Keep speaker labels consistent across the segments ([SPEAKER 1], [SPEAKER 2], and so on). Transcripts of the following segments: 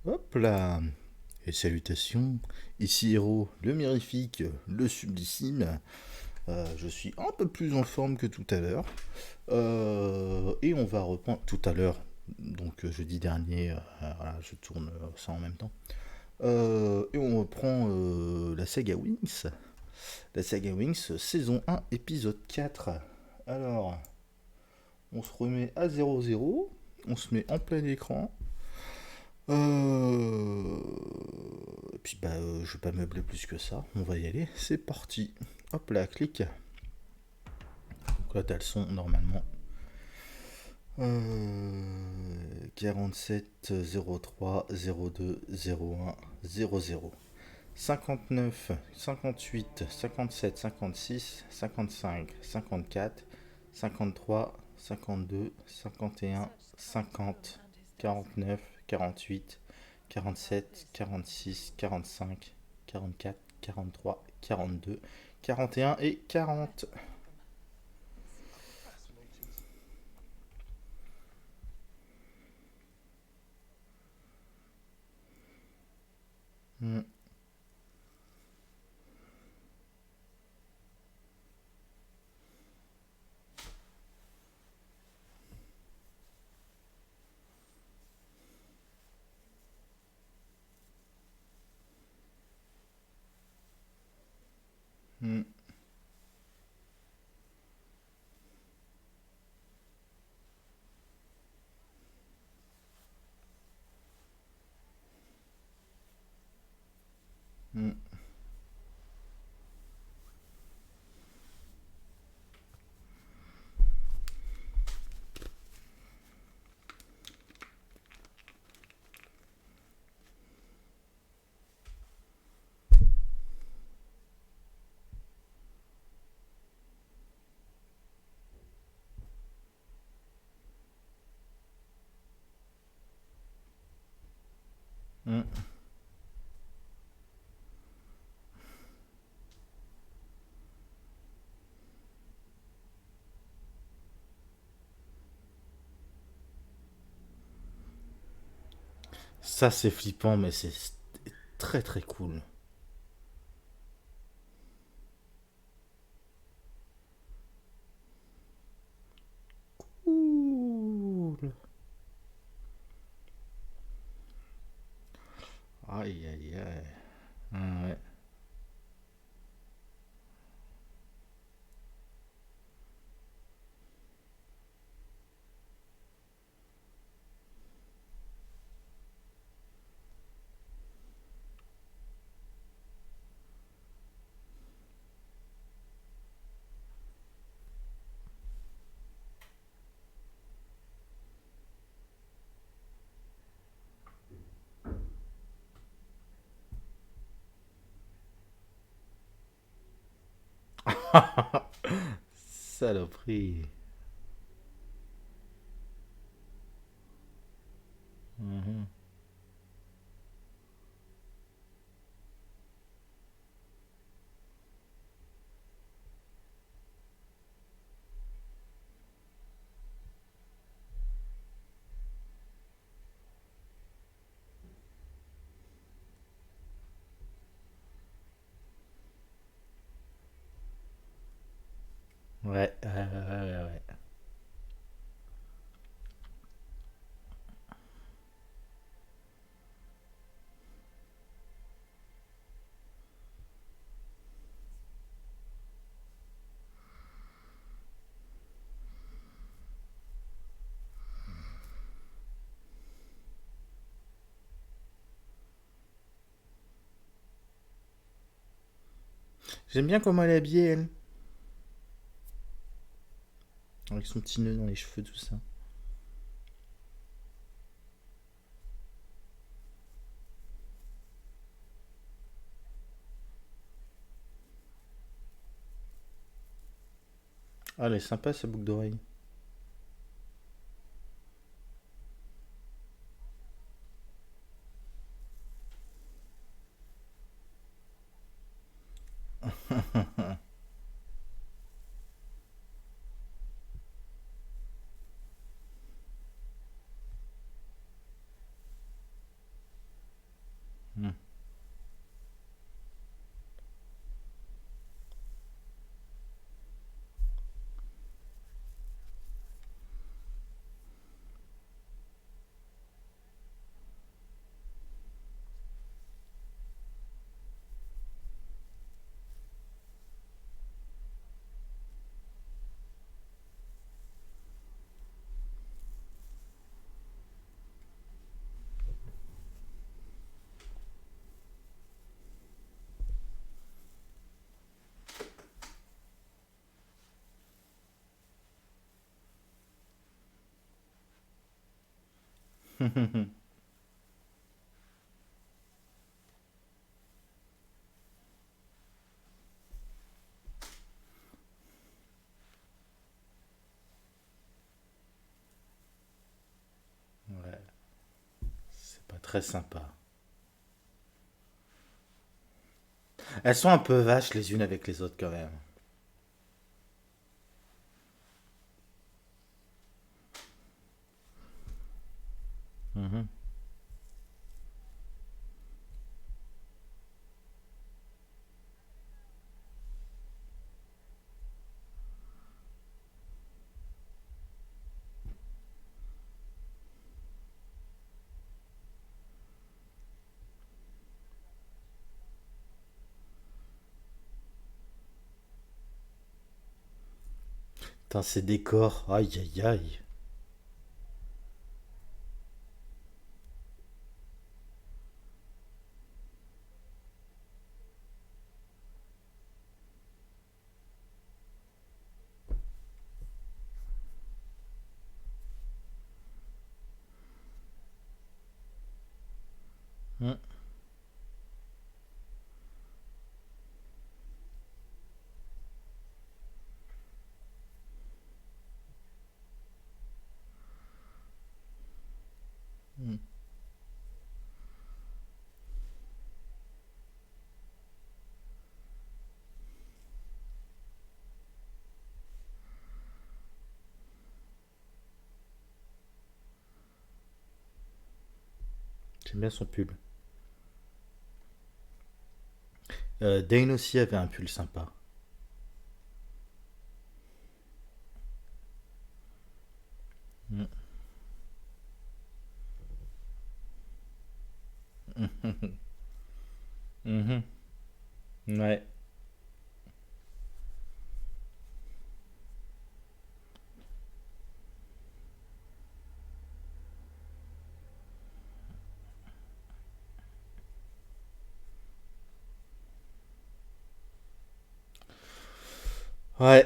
[SPEAKER 1] Hop là. Et salutations, ici Héros, le mirifique, le sublissime. Je suis un peu plus en forme que tout à l'heure. Et on va reprendre tout à l'heure, donc jeudi dernier, voilà, je tourne ça en même temps. Et on reprend la saga Wings. La saga Wings, saison 1, épisode 4. Alors, on se remet à 0-0, on se met en plein écran. Euh... Et puis je vais pas meubler plus que ça. On va y aller. C'est parti. Hop là, clic. Donc là, t'as le son normalement. 47 03 02 01 00 59 58 57 56 55 54 53 52 51 50 49 48 47 46 45 44 43 42 41 et 40. Hmm, hmm, hmm, hmm, Ça c'est flippant, mais c'est très très cool. Cool. Aïe aïe aïe. Ah, ouais. Saloperie. Mhm. Ouais, ouais. J'aime bien comment elle est habillée, elle. Avec son petit nœud dans les cheveux, tout ça. Ah, elle est sympa, sa boucle d'oreille. Hmm. Ouais, c'est pas très sympa. Elles sont un peu vaches les unes avec les autres quand même. Mhm. Putain, ces décors, aïe aïe aïe. Hmm. Hmm. J'aime bien son pull. Dane aussi avait un pull sympa. Hmm. Mhm. Ouais. Ouais.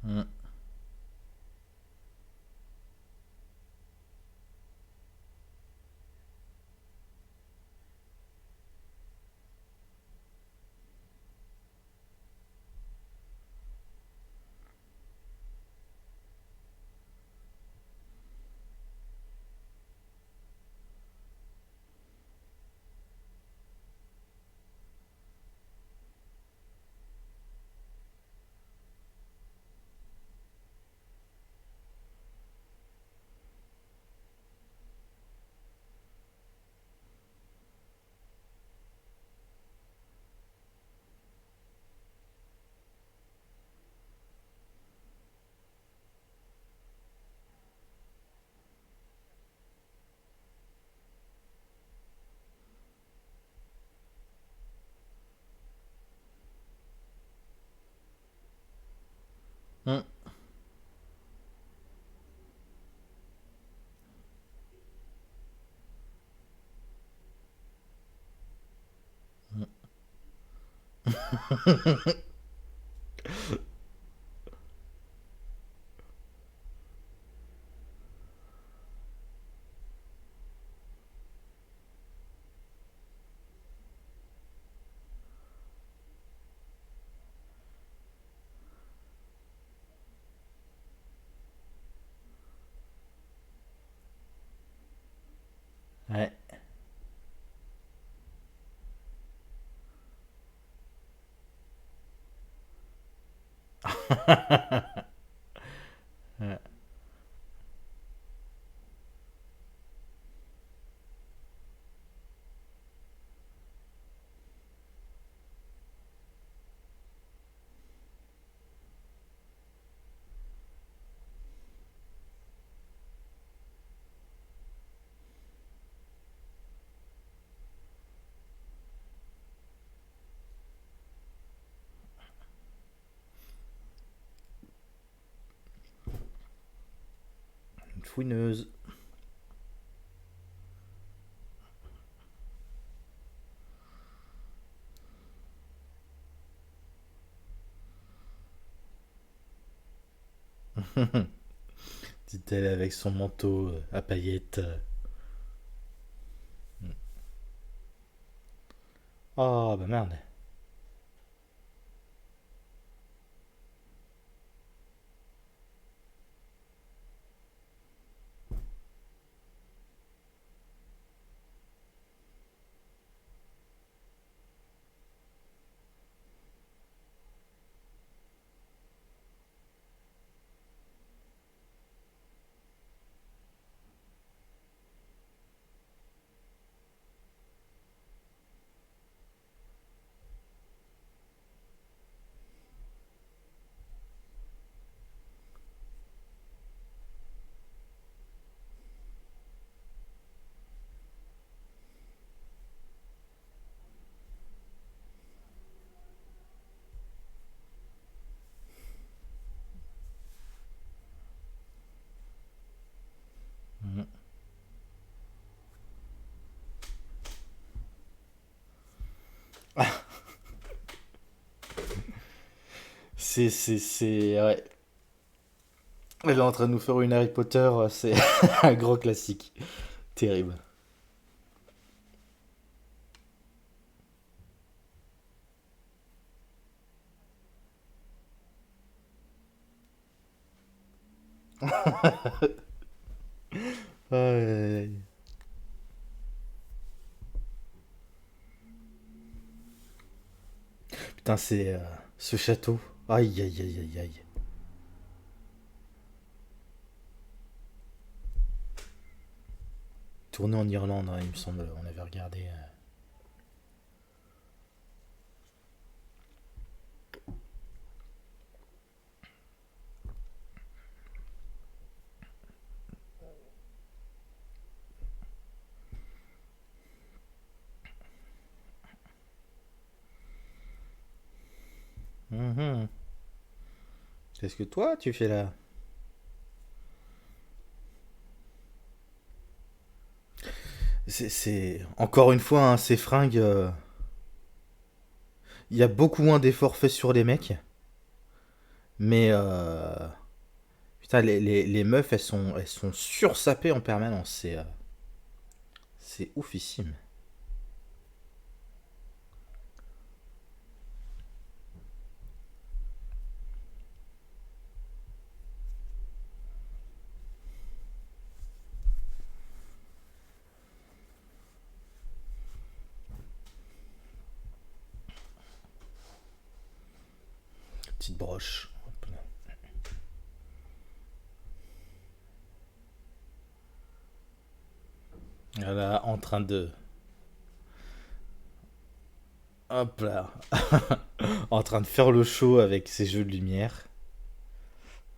[SPEAKER 1] Hmm. Hmm. Ouais. Ouais. Une fouineuse. Dit-elle avec son manteau à paillettes. Oh, bah merde. Mhm. Ouais. Elle est en train de nous faire une Harry Potter, c'est un gros classique. Terrible. Aïe. Putain, c'est ce château. Aïe, aïe, aïe, aïe, aïe. Tourné en Irlande, hein, il me semble. On avait regardé. Mhm. Qu'est-ce que toi, tu fais là? Encore une fois, hein, ces fringues. Il y a beaucoup moins d'efforts faits sur les mecs. Mais. Putain, les meufs, elles sont sursapées en permanence. C'est oufissime. Petite broche. Voilà, en train de. Hop là. En train de faire le show avec ses jeux de lumière.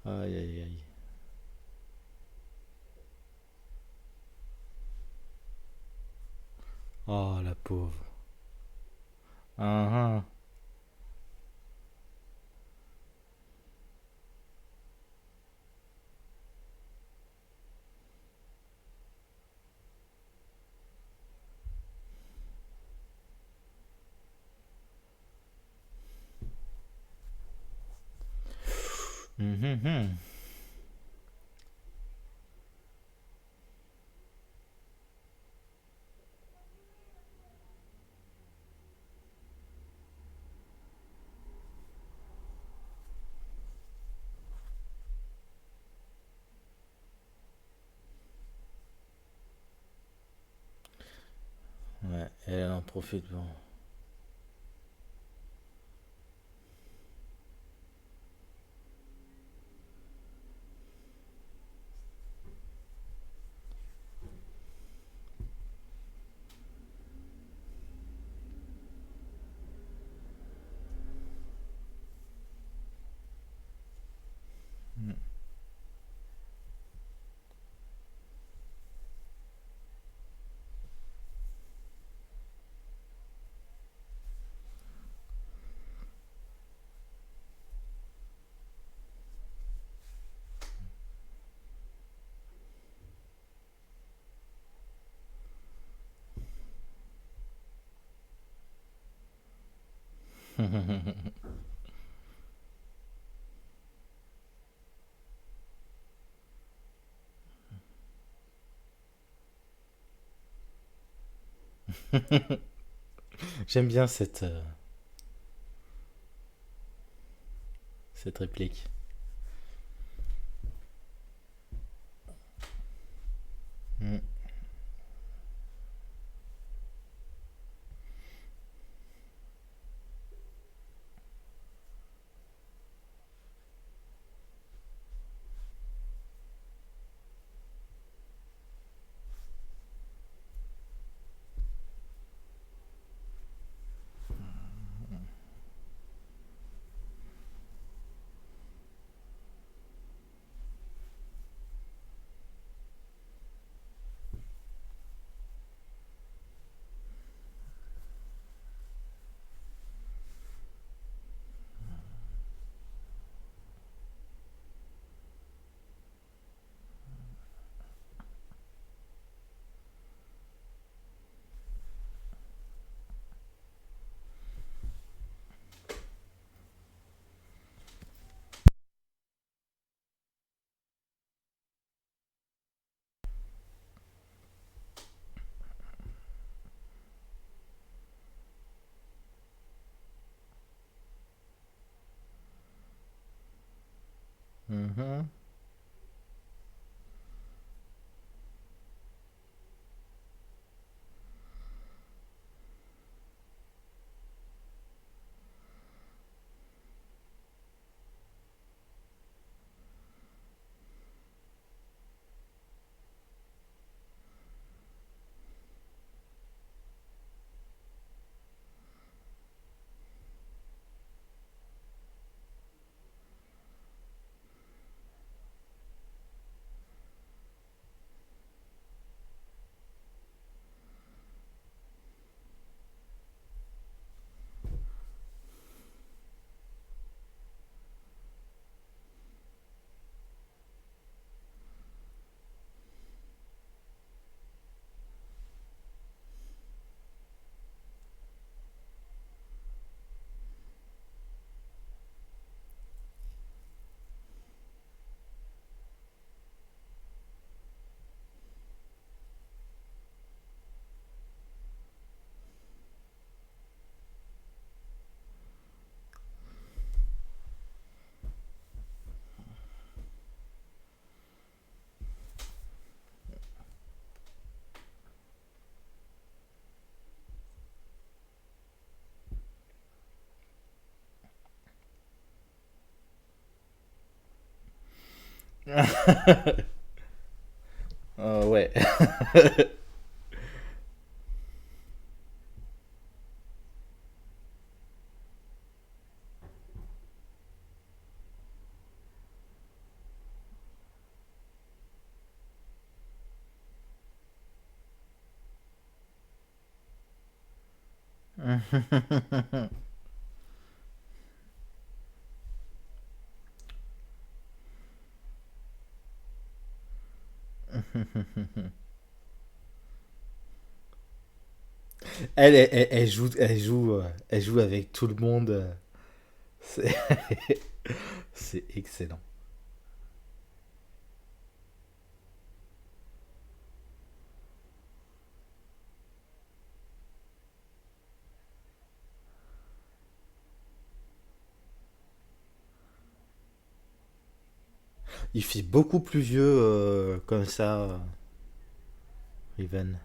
[SPEAKER 1] Aïe aïe aïe. Oh la pauvre. Ah, ah. Mhm, mhm. Ouais, elle en profite pour. J'aime bien cette réplique. Mm. Mhm. Ouais. Elle joue avec tout le monde. C'est c'est excellent. Il fait beaucoup plus vieux comme ça, Riven.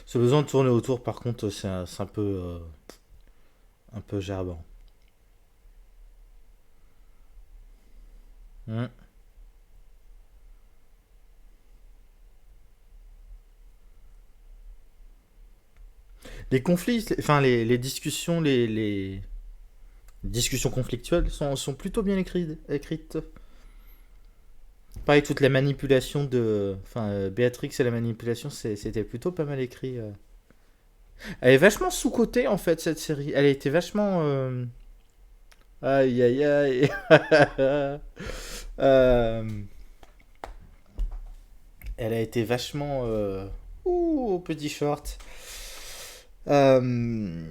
[SPEAKER 1] Ce besoin de tourner autour, par contre, c'est un peu gerbant. Hmm. Les conflits, enfin les discussions, les discussions conflictuelles sont plutôt bien écrites. Pareil, toute la manipulation de. Enfin, Béatrix et la manipulation, c'était plutôt pas mal écrit. Elle est vachement sous-cotée en fait, cette série. Elle a été vachement. Aïe aïe aïe. Euh, Elle a été vachement. Ouh, petit short. Euh,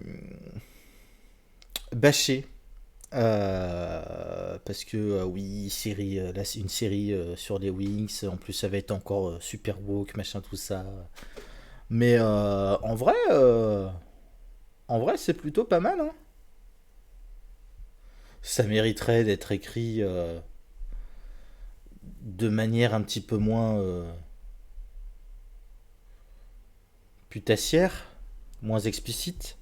[SPEAKER 1] Bâchée. Parce que oui, série, là c'est une série sur les Wings. En plus, ça va être encore super woke, machin, tout ça. Mais en vrai, c'est plutôt pas mal. Hein. Ça mériterait d'être écrit de manière un petit peu moins putassière, moins explicite.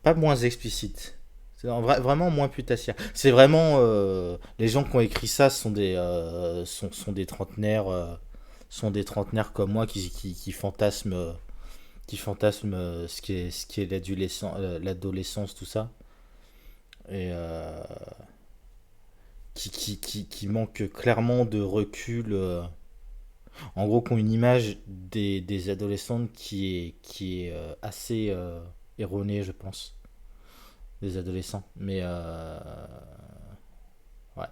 [SPEAKER 1] Pas moins explicite. C'est vraiment moins putassière. C'est vraiment les gens qui ont écrit ça sont des trentenaires sont des trentenaires comme moi qui fantasment ce qui est l'adolescence tout ça et qui manquent clairement de recul. En gros, qui ont une image des adolescentes qui est assez erronée, je pense, des adolescents. Mais ouais.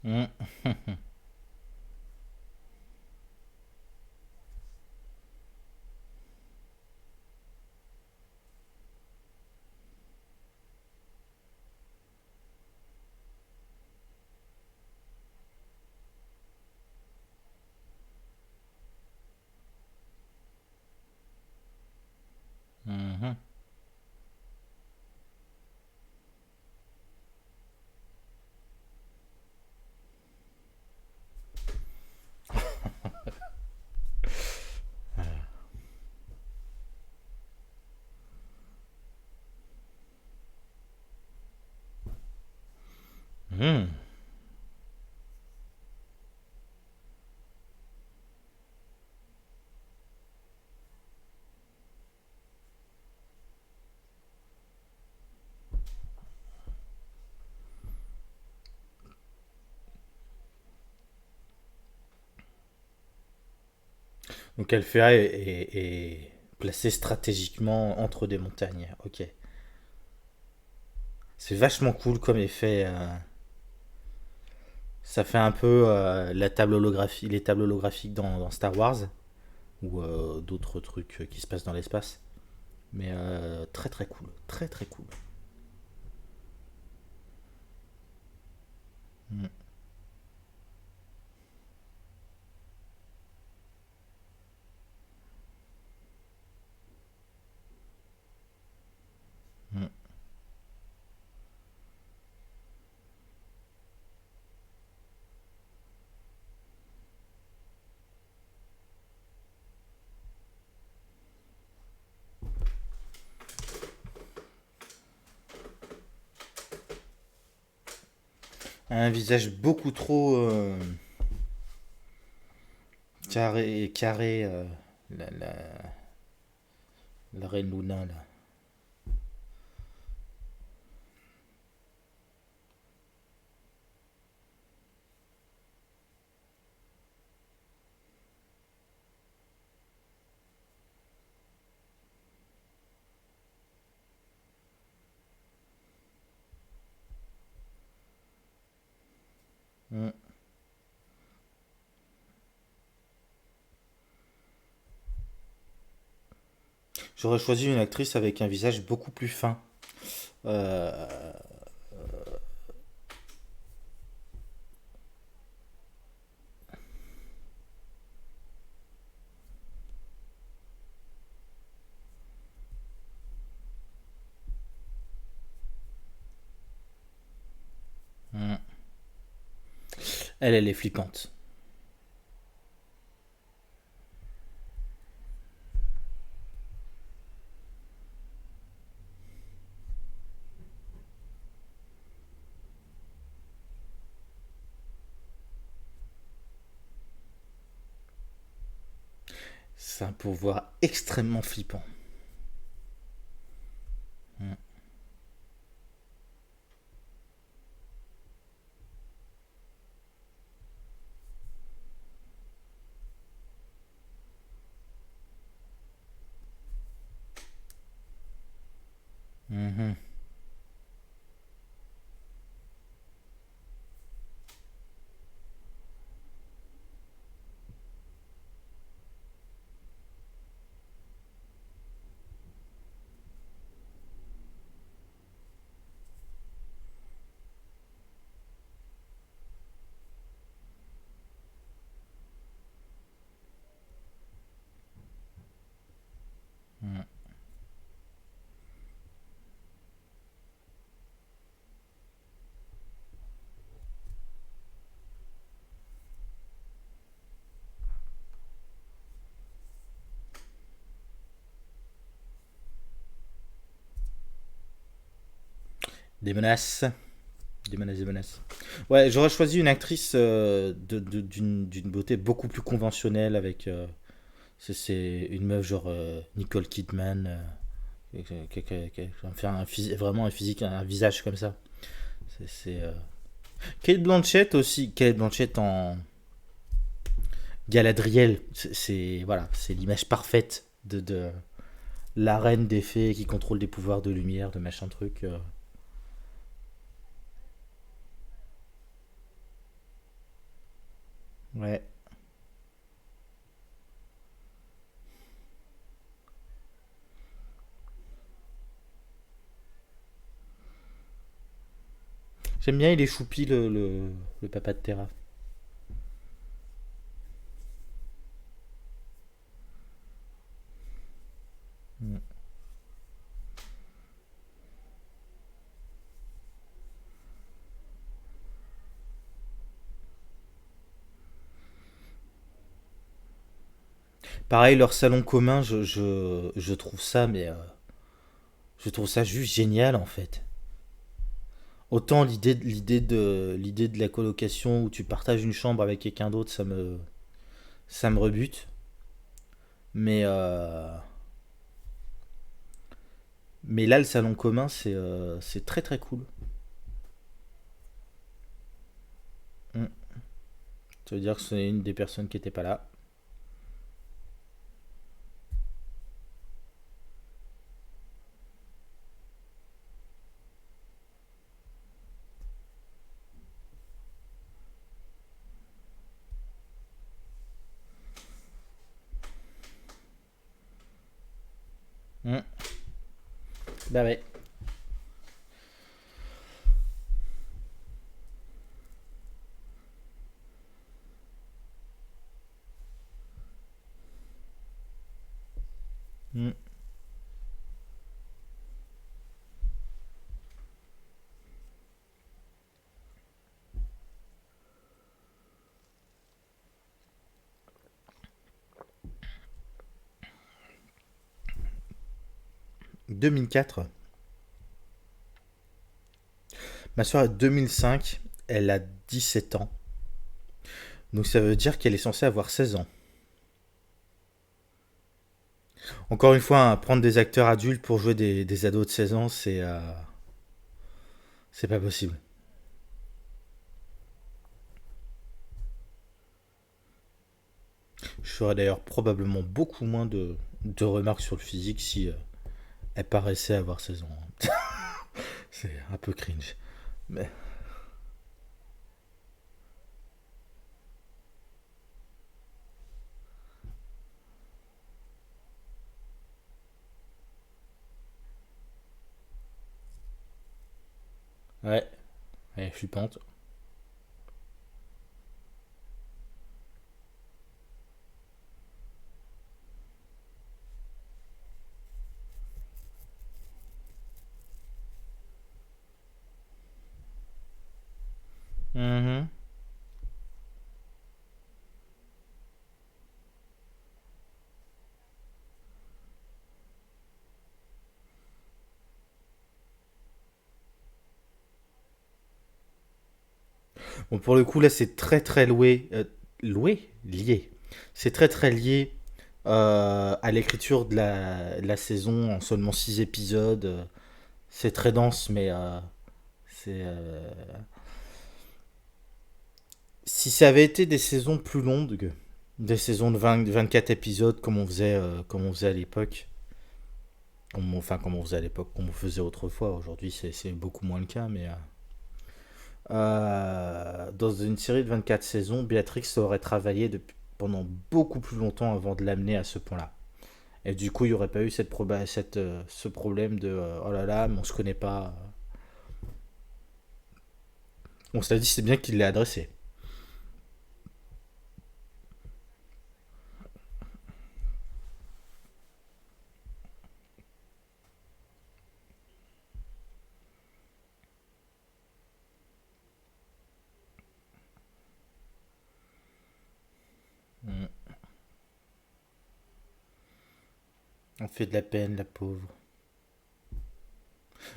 [SPEAKER 1] Mm. Mhm. Mhm. Donc Alfea est placée stratégiquement entre des montagnes. Ok. C'est vachement cool comme effet. Ça fait un peu les tables holographiques dans Star Wars ou d'autres trucs qui se passent dans l'espace. Mais très très cool. Très très cool. Mm, mm. Un visage beaucoup trop carré. La, la, la reine Luna là. J'aurais choisi une actrice avec un visage beaucoup plus fin. Euh, hmm. Elle est flippante. C'est un pouvoir extrêmement flippant. Hmm. Mhm. Hmm. Des menaces. Des menaces, des menaces. Ouais, j'aurais choisi une actrice d'une beauté beaucoup plus conventionnelle avec. C'est une meuf genre Nicole Kidman. Qui fait vraiment un physique, un visage comme ça. Kate Blanchett aussi. Kate Blanchett en Galadriel. Voilà, c'est l'image parfaite de la reine des fées qui contrôle des pouvoirs de lumière, de machin truc. Ouais. J'aime bien, il est choupi le papa de Terra. Mm. Pareil, leur salon commun, je trouve ça, mais je trouve ça juste génial en fait. Autant l'idée de la colocation où tu partages une chambre avec quelqu'un d'autre, ça me rebute. Mais mais là, le salon commun, c'est très très cool. Mm. Ça veut dire que c'est une des personnes qui était pas là. Mm. Bah ouais. Mm. 2004. Ma soeur est 2005. Elle a 17 ans. Donc ça veut dire qu'elle est censée avoir 16 ans. Encore une fois, hein, prendre des acteurs adultes pour jouer des ados de 16 ans, c'est pas possible. Je ferais d'ailleurs probablement beaucoup moins de remarques sur le physique si elle paraissait avoir 16 ans. C'est un peu cringe. Mais Ouais, elle est flippante. Mhm. Bon, pour le coup, là, c'est très très lié. C'est très très lié à l'écriture de la saison en seulement 6 épisodes. C'est très dense, mais c'est. Si ça avait été des saisons plus longues, des saisons de 24 épisodes comme on faisait à l'époque, enfin comme on faisait à l'époque, comme on faisait autrefois, aujourd'hui c'est beaucoup moins le cas, mais dans une série de 24 saisons, Béatrix aurait travaillé pendant beaucoup plus longtemps avant de l'amener à ce point-là. Et du coup, il n'y aurait pas eu ce problème de oh là là, mais on se connaît pas. On s'est dit, c'est bien qu'il l'ait adressé. Mm. On fait de la peine, la pauvre.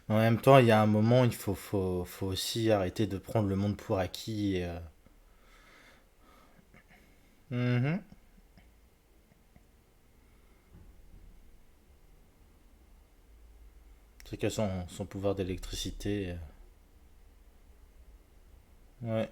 [SPEAKER 1] Mais en même temps, il y a un moment, faut aussi arrêter de prendre le monde pour acquis. Mhm. C'est que son pouvoir d'électricité. Ouais.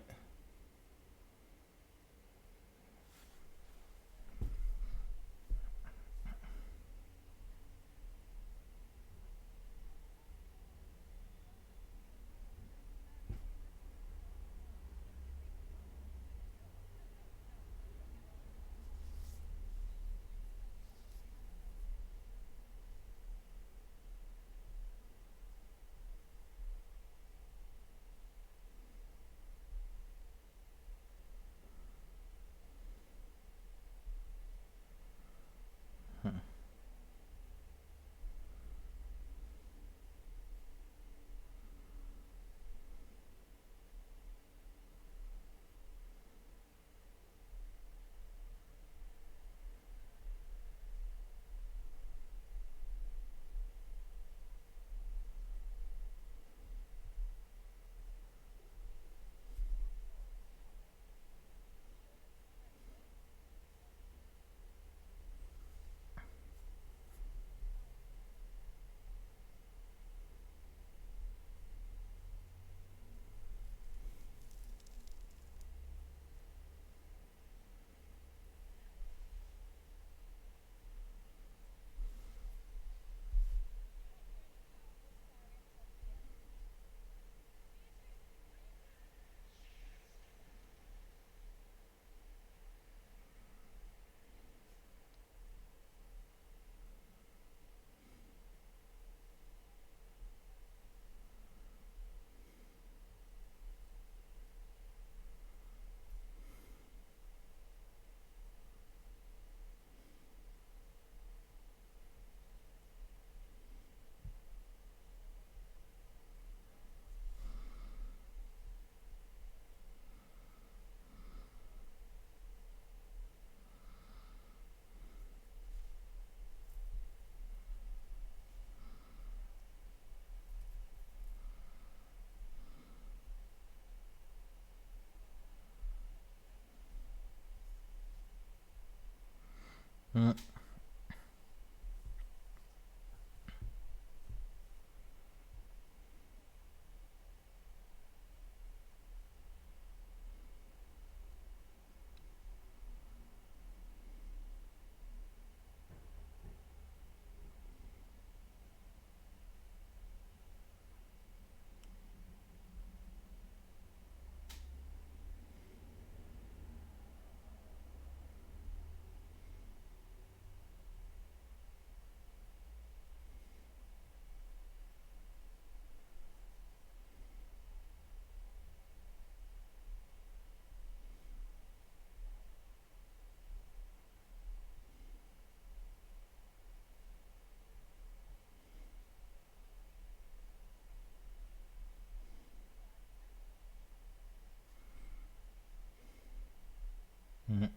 [SPEAKER 1] Mm. Mm.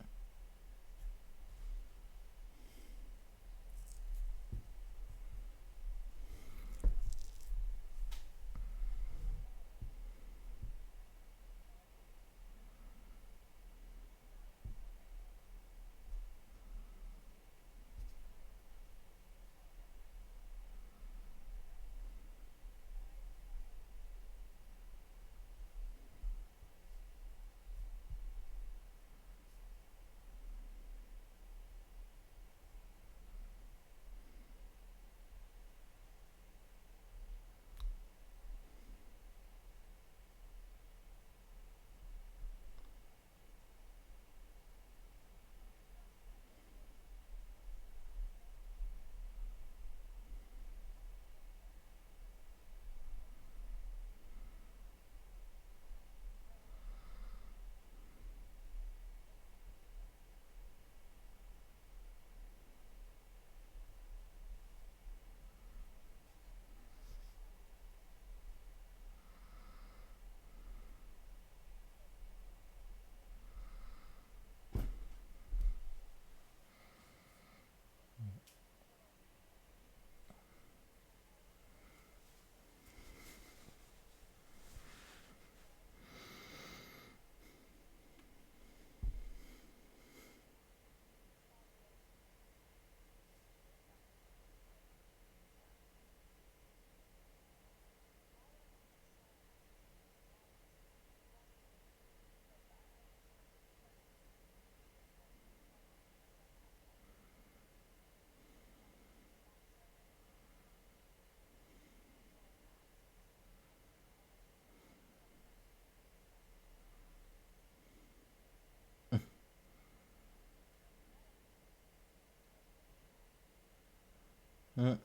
[SPEAKER 1] Mm.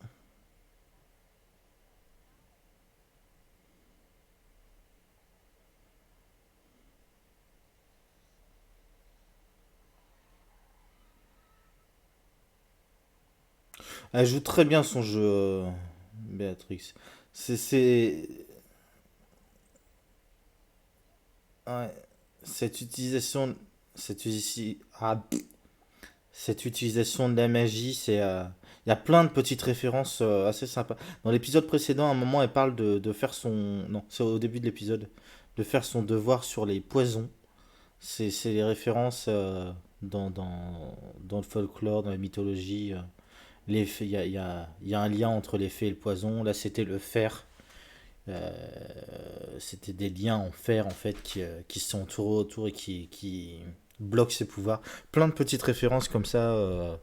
[SPEAKER 1] Elle joue très bien son jeu, Béatrix. C'est ouais, cette utilisation, cette utilisation de la magie, il y a plein de petites références assez sympas. Dans l'épisode précédent, à un moment, elle parle de faire son, non, c'est au début de l'épisode, de faire son devoir sur les poisons. C'est les références dans le folklore, dans la mythologie. Il y a un lien entre les fées et le poison. Là, c'était le fer. Euh, C'était des liens en fer, en fait, qui se sont entourés autour et qui bloquent ses pouvoirs. Plein de petites références comme ça,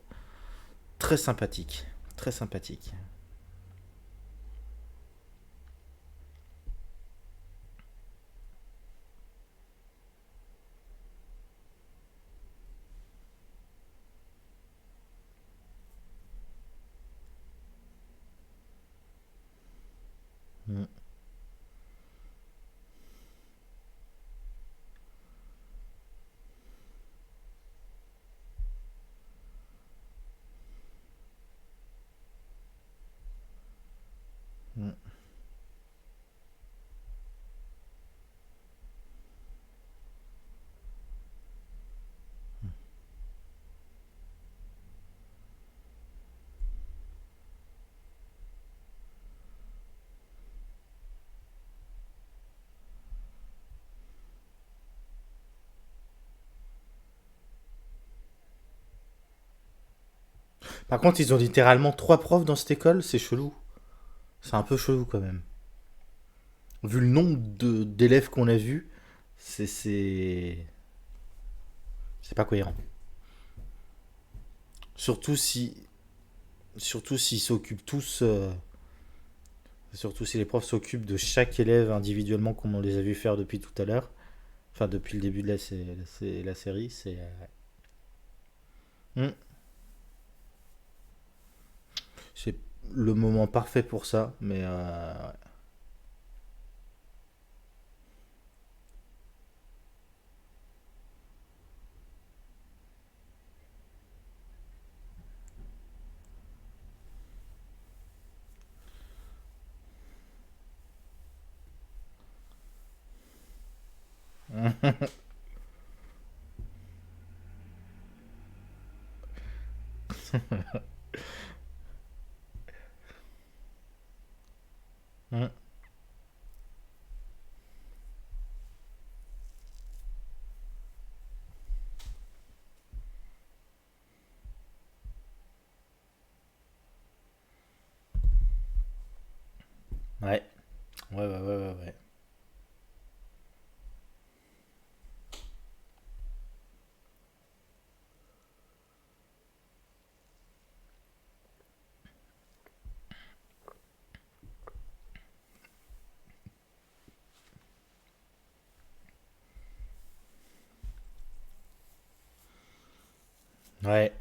[SPEAKER 1] très sympathiques. Très sympathiques. Mm, mm, Par contre, ils ont littéralement trois profs dans cette école, c'est chelou. C'est un peu chelou quand même. Vu le nombre d'élèves qu'on a vus, c'est c'est pas cohérent. Surtout si surtout s'ils s'occupent tous surtout si les profs s'occupent de chaque élève individuellement comme on les a vu faire depuis tout à l'heure. Enfin depuis le début de la série, Hmm. C'est le moment parfait pour ça, mais ouais. Mm. Ouais. Ouais, ouais, ouais, ouais, ouais. Ouais.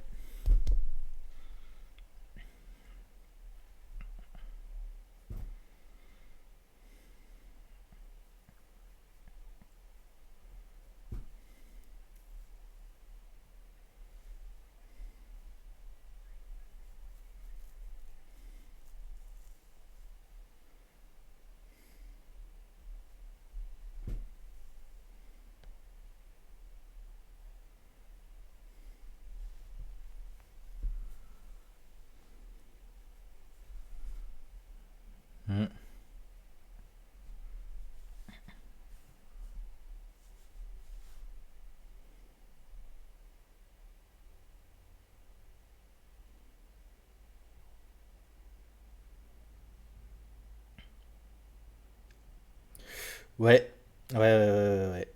[SPEAKER 1] Mm. Ouais. Ouais, ouais, ouais, ouais, ouais.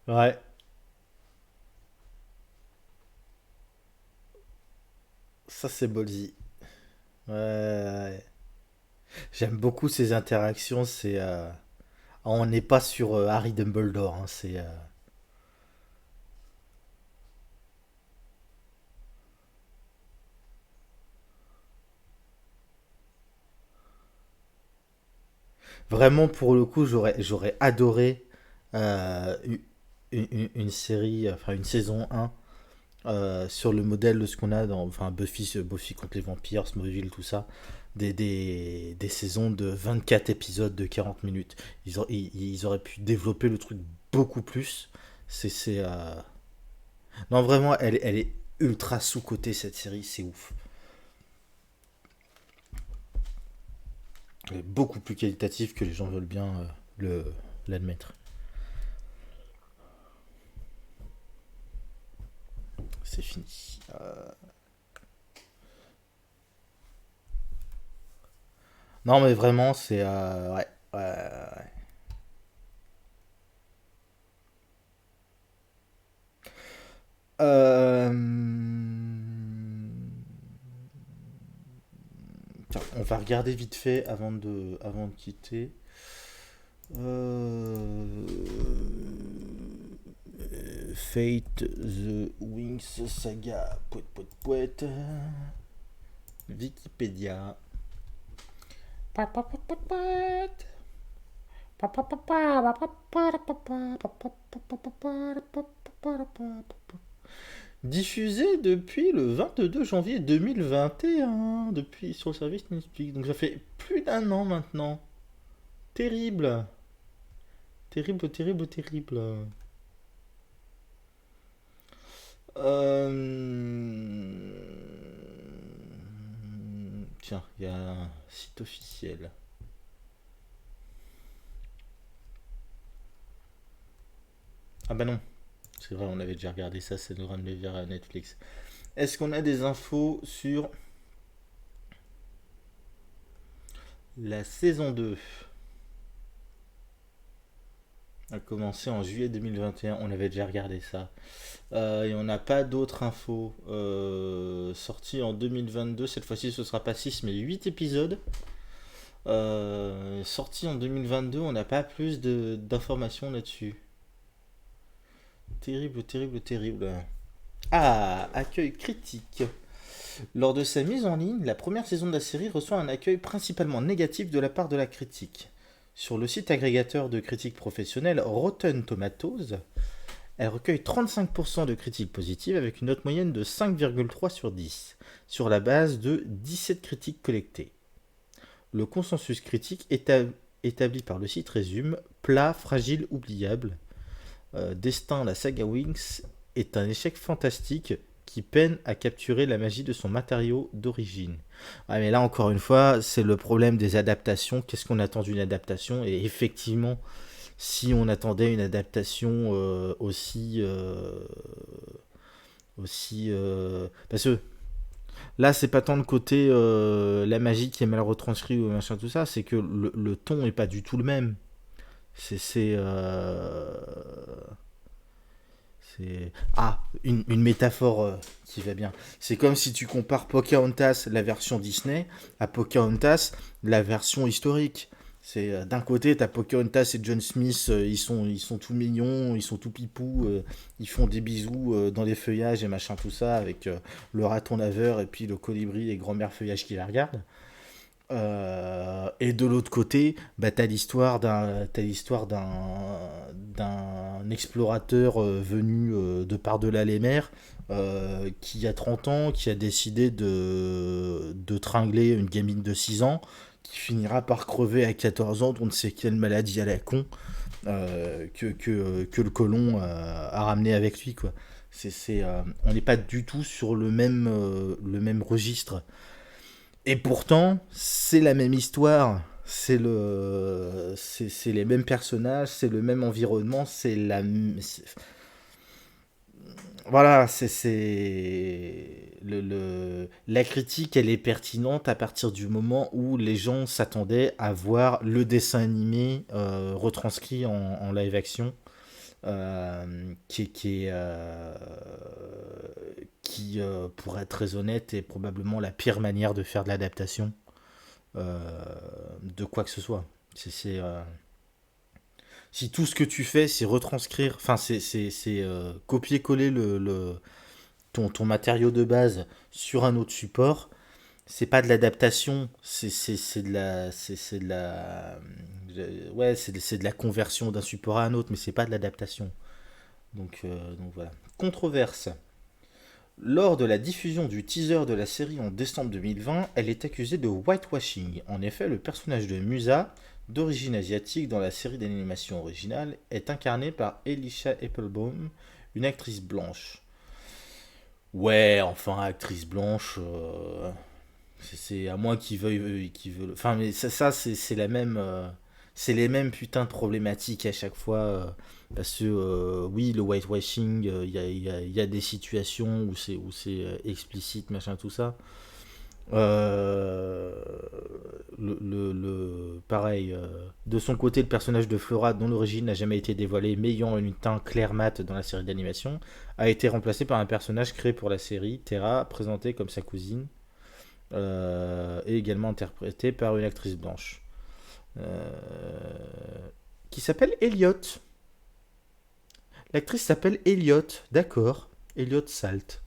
[SPEAKER 1] Ouais. Ça, c'est Ballsy. Ouais, ouais, ouais. J'aime beaucoup ces interactions. On n'est pas sur Harry Dumbledore, hein, vraiment pour le coup, j'aurais adoré euh, une série, enfin une saison 1 sur le modèle de ce qu'on a dans enfin, Buffy contre les vampires, Smallville, tout ça. Des saisons de 24 épisodes de 40 minutes. Ils auraient pu développer le truc beaucoup plus. C'est Non, vraiment, elle est ultra sous-cotée cette série, c'est ouf. Elle est beaucoup plus qualitative que les gens veulent bien le l'admettre. C'est fini. Non, mais vraiment, c'est. Ouais. Ouais, ouais. Euh, Tiens, on va regarder vite fait avant de quitter. Euh, Fate the Wings Saga. Pouet, pouet, pouet. Wikipédia. Pa, pa, pa, pa, pa. Diffusé depuis le 22 janvier 2021, depuis sur le service Netflix. Donc ça fait plus d'un an maintenant. Terrible. Terrible, terrible, terrible. Euh... Tiens, il y a un site officiel. Ah bah non, c'est vrai, on avait déjà regardé ça, ça nous ramenait vers Netflix. Est-ce qu'on a des infos sur la saison 2 a commencé en juillet 2021, on avait déjà regardé ça. Et on n'a pas d'autres infos. Sorties en 2022, cette fois-ci ce sera pas 6 mais 8 épisodes. Sorti en 2022, on n'a pas plus d'informations là-dessus. Terrible, terrible, terrible. Ah, accueil critique. Lors de sa mise en ligne, la première saison de la série reçoit un accueil principalement négatif de la part de la critique. Sur le site agrégateur de critiques professionnelles Rotten Tomatoes, elle recueille 35% de critiques positives avec une note moyenne de 5,3 sur 10, sur la base de 17 critiques collectées. Le consensus critique établi par le site résume: plat, fragile, oubliable. Destin, la saga Wings est un échec fantastique qui peine à capturer la magie de son matériau d'origine. Ouais, mais là, encore une fois, c'est le problème des adaptations. Qu'est-ce qu'on attend d'une adaptation? Et effectivement, si on attendait une adaptation parce que là, c'est pas tant le côté la magie qui est mal retranscrite ou machin, tout ça, c'est que le ton est pas du tout le même. C'est. Ah, une métaphore qui va bien. C'est comme si tu compares Pocahontas, la version Disney, à Pocahontas, la version historique. C'est d'un côté, t'as Pocahontas et John Smith, ils sont tout mignons, ils sont tout pipous, ils font des bisous dans les feuillages et machin tout ça, avec le raton laveur et puis le colibri et grand-mère feuillage qui la regarde. Et de l'autre côté, bah, t'as l'histoire d'un explorateur venu de par-delà les mers, qui a 30 ans, qui a décidé de tringler une gamine de 6 ans, qui finira par crever à 14 ans, on ne sait quelle maladie à la con, que le colon a ramené avec lui, quoi. On n'est pas du tout sur le même registre. Et pourtant, c'est la même histoire, c'est les mêmes personnages, c'est le même environnement, voilà, la critique, elle est pertinente à partir du moment où les gens s'attendaient à voir le dessin animé retranscrit en live action, pour être très honnête, est probablement la pire manière de faire de l'adaptation de quoi que ce soit. Si tout ce que tu fais, c'est retranscrire, enfin, c'est copier-coller ton matériau de base sur un autre support, c'est pas de l'adaptation, c'est de la conversion d'un support à un autre, mais c'est pas de l'adaptation. Donc voilà. Controverse. Lors de la diffusion du teaser de la série en décembre 2020, elle est accusée de whitewashing. En effet, le personnage de Musa, d'origine asiatique dans la série d'animation originale, est incarné par Elisha Applebaum, une actrice blanche. Ouais, enfin, actrice blanche, c'est à moi qui veulent. Enfin, mais ça c'est la même. C'est les mêmes putains de problématiques à chaque fois. Parce que, oui, le whitewashing, il y a des situations où c'est explicite, machin, tout ça. Euh, pareil, de son côté, le personnage de Flora, dont l'origine n'a jamais été dévoilée, mais ayant une teint clair mat dans la série d'animation, a été remplacé par un personnage créé pour la série, Terra, présenté comme sa cousine, et également interprétée par une actrice blanche, euh, qui s'appelle Elliot. L'actrice s'appelle Elliot, d'accord. Elliot Salt.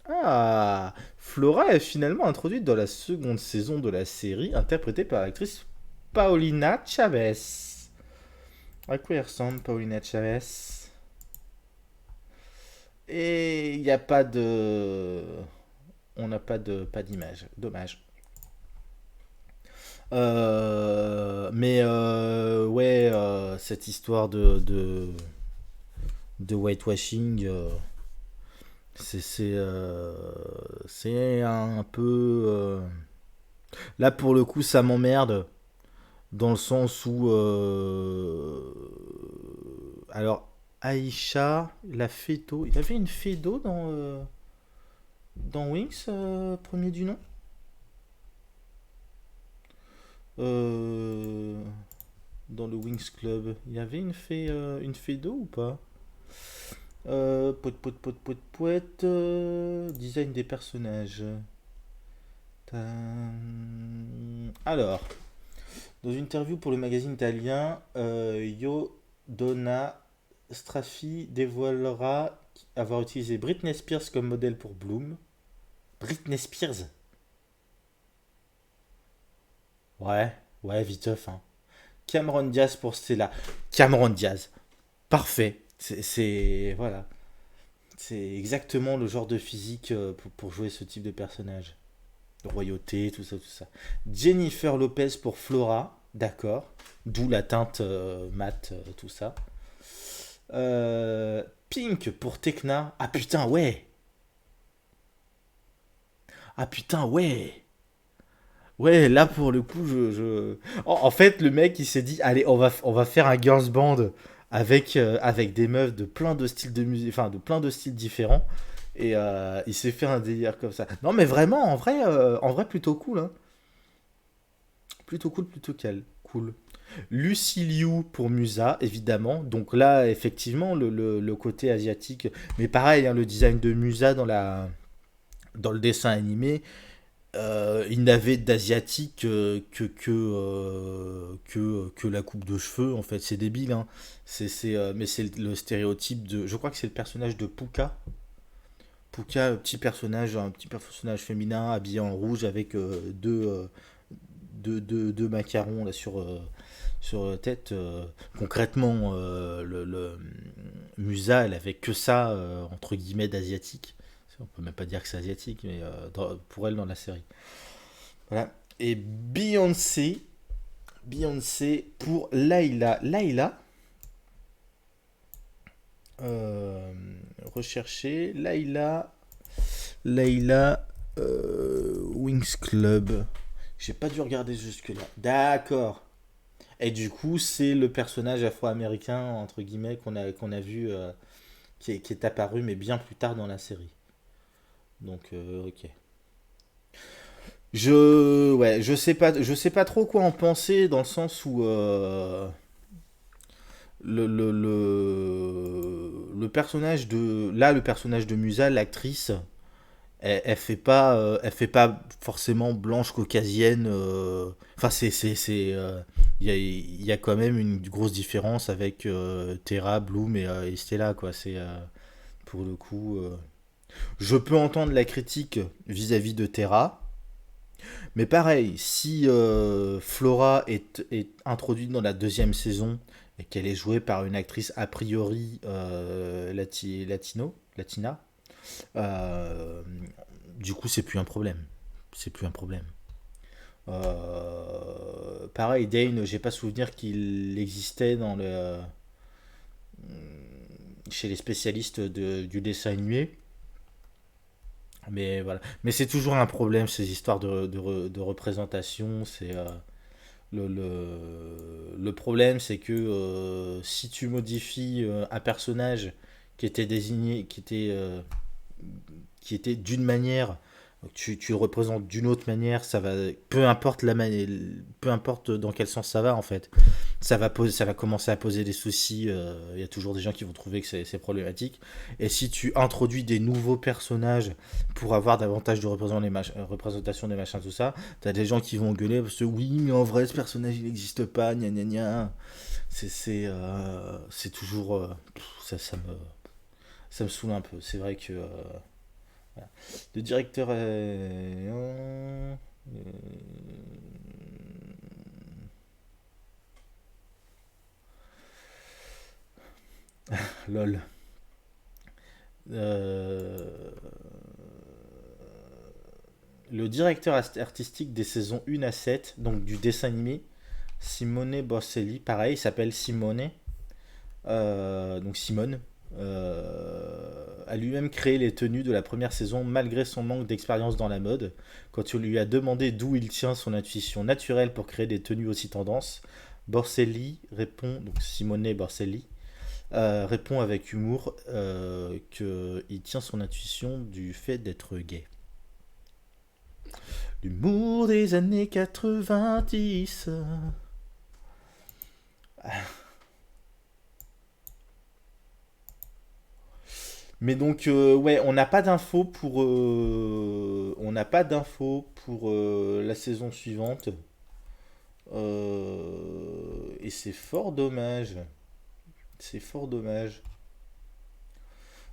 [SPEAKER 1] Ah, Flora est finalement introduite dans la seconde saison de la série, interprétée par l'actrice Paulina Chavez. À quoi elle ressemble, Paulina Chavez? Et il n'y a pas de... On n'a pas d'image. Dommage. Mais ouais, cette histoire de whitewashing, c'est un peu... Là, pour le coup, ça m'emmerde, dans le sens où... Alors, Aïcha, la fée d'eau. Il y avait une fée d'eau dans Wings, premier du nom. Euh, Dans le Wings Club. Il y avait une fée d'eau ou pas? Poète. Design des personnages. Alors, dans une interview pour le magazine italien, Yo Donna Straffi dévoilera avoir utilisé Britney Spears comme modèle pour Bloom. Britney Spears. Ouais, ouais, viteuf, hein. Cameron Diaz pour Stella. Cameron Diaz. Parfait. Voilà. C'est exactement le genre de physique pour jouer ce type de personnage. Royauté, tout ça, tout ça. Jennifer Lopez pour Flora. D'accord. D'où la teinte mat, tout ça. Pink pour Tekna. Ah putain, ouais. Ah putain, ouais. Ouais, là pour le coup, en fait, le mec il s'est dit, allez, on va faire un girls band avec des meufs de plein de styles de musique, enfin de plein de styles différents. Et il s'est fait un délire comme ça. Non, mais vraiment, en vrai plutôt cool, hein. Plutôt cool, plutôt cool. Lucy Liu pour Musa, évidemment. Donc là, effectivement, le côté asiatique. Mais pareil, hein, le design de Musa dans le dessin animé, il n'avait d'asiatique que la coupe de cheveux. En fait, c'est débile, hein. Mais c'est le stéréotype de. Je crois que c'est le personnage de Puka. Puka, un petit personnage féminin habillé en rouge avec deux macarons là sur la tête. Concrètement, Musa, elle avait que ça, entre guillemets, d'asiatique. On peut même pas dire que c'est asiatique, mais pour elle dans la série. Voilà. Et Beyoncé pour Layla. Layla, euh, rechercher. Layla Wings Club. J'ai pas dû regarder jusque-là. D'accord. Et du coup, c'est le personnage afro-américain, entre guillemets, qu'on a vu, qui est apparu, mais bien plus tard dans la série. Donc, ok. Ouais, je sais pas trop quoi en penser dans le sens où le personnage le personnage de Musa, l'actrice, elle fait pas forcément blanche caucasienne. Enfin, il y a quand même une grosse différence avec Terra, Bloom et Stella, quoi. C'est pour le coup. Je peux entendre la critique vis-à-vis de Terra. Mais pareil, si Flora est introduite dans la deuxième saison et qu'elle est jouée par une actrice a priori latina, euh, du coup c'est plus un problème. C'est plus un problème. Pareil, Dane, j'ai pas souvenir qu'il existait chez les spécialistes du dessin animé. Mais voilà. Mais c'est toujours un problème, ces histoires de représentation. Le problème, c'est que si tu modifies un personnage qui était désigné, qui était d'une manière, tu le représentes d'une autre manière, ça va, peu importe dans quel sens ça va en fait, ça va commencer à poser des soucis. Il y a toujours des gens qui vont trouver que c'est problématique. Et si tu introduis des nouveaux personnages pour avoir davantage de représentation des machins, tout ça, t'as des gens qui vont gueuler parce que oui, mais en vrai, ce personnage il n'existe pas, gna gna gna. C'est toujours. Ça me saoule un peu. C'est vrai que. Voilà. Le directeur. Lol. Euh, le directeur artistique des saisons 1 à 7, donc du dessin animé, Simone Borselli, pareil, il s'appelle Simone, donc Simone, a lui-même créé les tenues de la première saison malgré son manque d'expérience dans la mode. Quand on lui a demandé d'où il tient son intuition naturelle pour créer des tenues aussi tendances, Borselli répond, donc Simone Borselli, répond avec humour qu'il tient son intuition du fait d'être gay. L'humour des années 90. Mais donc, ouais, on n'a pas d'infos pour la saison suivante. Et c'est fort dommage. C'est fort dommage.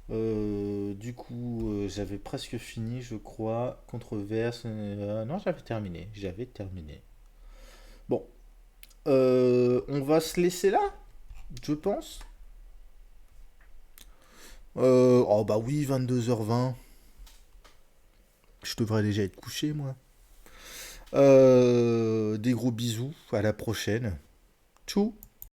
[SPEAKER 1] Du coup, j'avais presque fini, je crois. Controverse. Non, j'avais terminé. J'avais terminé. Bon, on va se laisser là, je pense. Oh bah oui, 22h20. Je devrais déjà être couché, moi. Des gros bisous. À la prochaine. Tchou.